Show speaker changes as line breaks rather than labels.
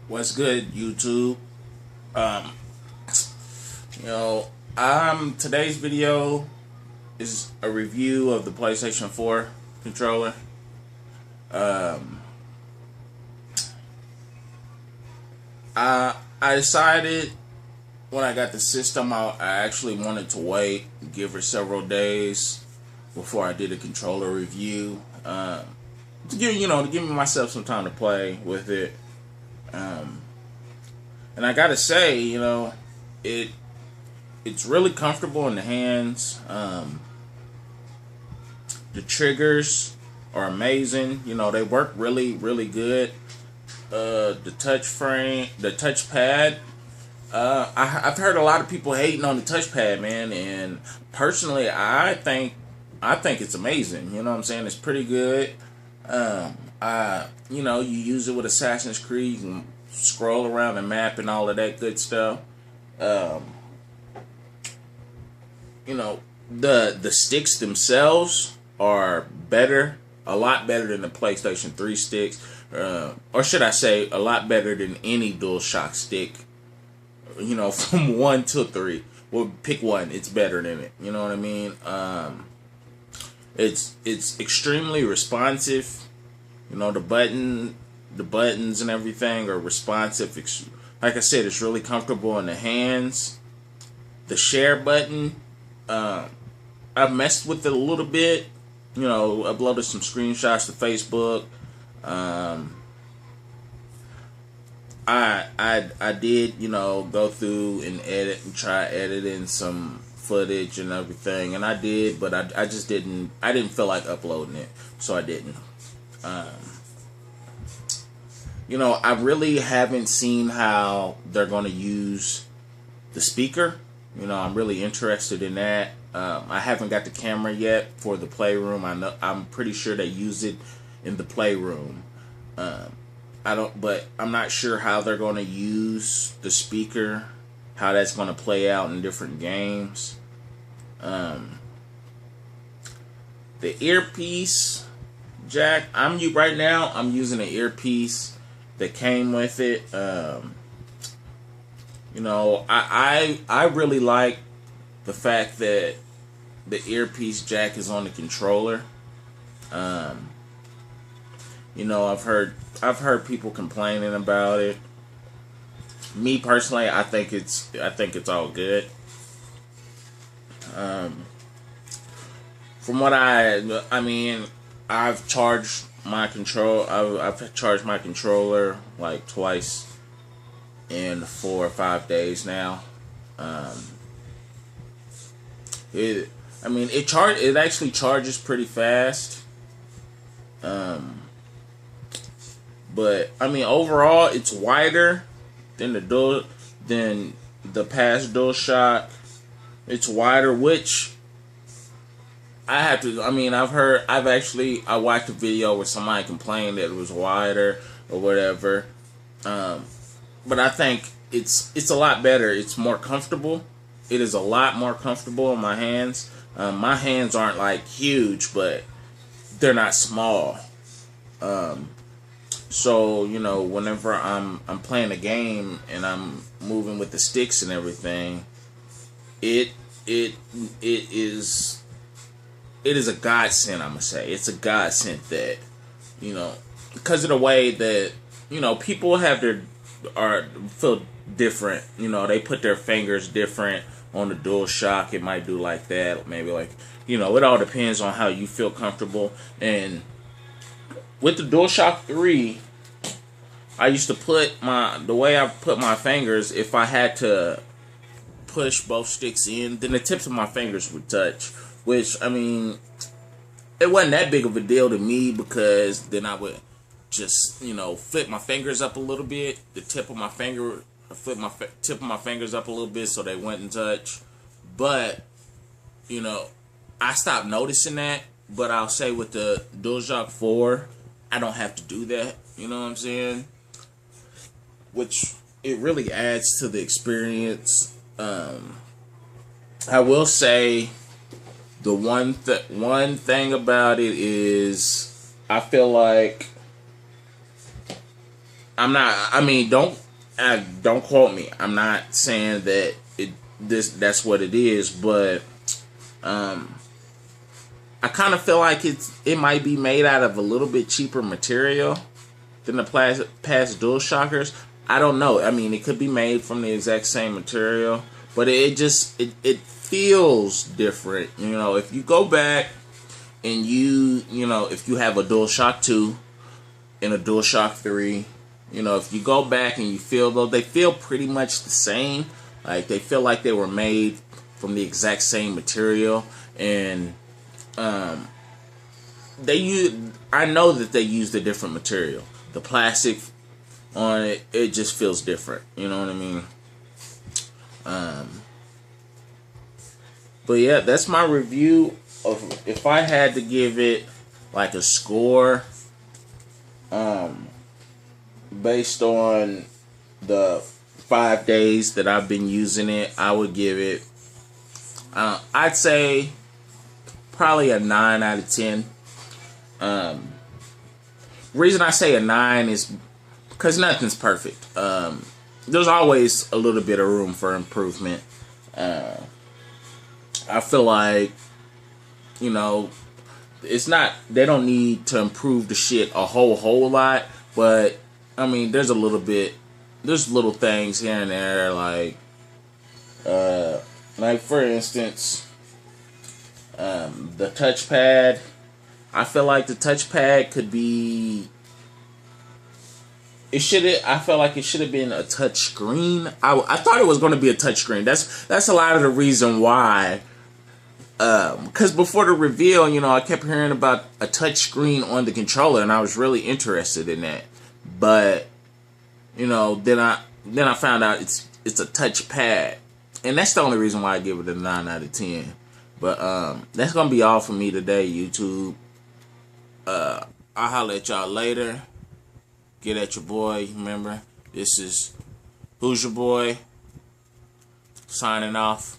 What's good, YouTube? Um, today's video is a review of the Ps4 controller. Um, I decided when I got the system, I actually wanted to wait, give her several days before I did a controller review. To give me myself some time to play with it. And I gotta say, it's really comfortable in the hands. The triggers are amazing. They work really, really good. The touchpad. I've heard a lot of people hating on the touchpad, man, and personally, I think it's amazing. You know what I'm saying? It's pretty good. You use it with Assassin's Creed. You can scroll around the map and all of that good stuff. Um, the sticks themselves are better, a lot better than the PlayStation 3 sticks, or should I say, a lot better than any Dualshock stick. From 1 to 3. Well, pick one. It's better than it. You know what I mean? It's extremely responsive. The buttons and everything are responsive. Like I said, it's really comfortable in the hands. The share button, I've messed with it a little bit. Uploaded some screenshots to Facebook. I did, go through and edit and try editing some footage and everything, and I did, but I just didn't. I didn't feel like uploading it, so I didn't. I really haven't seen how they're going to use the speaker. I'm really interested in that. I haven't got the camera yet for the playroom. I'm pretty sure they use it in the playroom. But I'm not sure how they're going to use the speaker, how that's going to play out in different games. The earpiece jack, right now I'm using an earpiece that came with it. I really like the fact that the earpiece jack is on the controller. I've heard people complaining about it. Me personally, I think it's all good. From what I've charged my I've charged my controller like twice in 4 or 5 days now. It actually charges pretty fast. But overall, it's wider than the past Dualshock. It's wider, which I have to. I watched a video where somebody complained that it was wider or whatever. But I think it's a lot better. It's more comfortable. It is a lot more comfortable in my hands. My hands aren't like huge, but they're not small. So whenever I'm playing a game and I'm moving with the sticks and everything, it is a godsend. I'm gonna say it's a godsend that because of the way that people feel different. They put their fingers different on the DualShock. It might do like that, maybe like it all depends on how you feel comfortable. And with the DualShock 3, I used to the way I put my fingers, if I had to push both sticks in, then the tips of my fingers would touch. Which, it wasn't that big of a deal to me, because then I would just, flip my fingers up a little bit. Flip my tip of my fingers up a little bit so they wouldn't touch. But, I stopped noticing that. But I'll say with the DualShock 4, I don't have to do that. You know what I'm saying? Which it really adds to the experience. I will say the one thing about it is I feel like I'm not. I mean, don't quote me. I'm not saying that that's what it is, but I kind of feel like it might be made out of a little bit cheaper material than the past Dualshockers. I don't know. I mean, it could be made from the exact same material, but it feels different. You know, if you go back and if you have a DualShock 2 and a DualShock 3, if you go back and you feel, though, they feel pretty much the same. Like, they feel like they were made from the exact same material. And I know that they used a different material. The plastic on it just feels different. You know what I mean? But yeah, that's my review of, if I had to give it like a score, based on the 5 days that I've been using it, I would give it, I'd say probably a 9 out of 10. Reason I say a 9 is because nothing's perfect. There's always a little bit of room for improvement. I feel like, it's not, they don't need to improve the shit a whole lot, but I mean, there's little things here and there, like for instance, the touchpad. I feel like the touchpad could be, I felt like it should have been a touch screen. I thought it was going to be a touch screen. That's a lot of the reason why. Because before the reveal, I kept hearing about a touch screen on the controller, and I was really interested in that. But then I found out it's a touch pad, and that's the only reason why I give it a 9 out of 10. But that's gonna be all for me today, YouTube. I'll holler at y'all later. Get at your boy. Remember, this is Who's Your Boy signing off.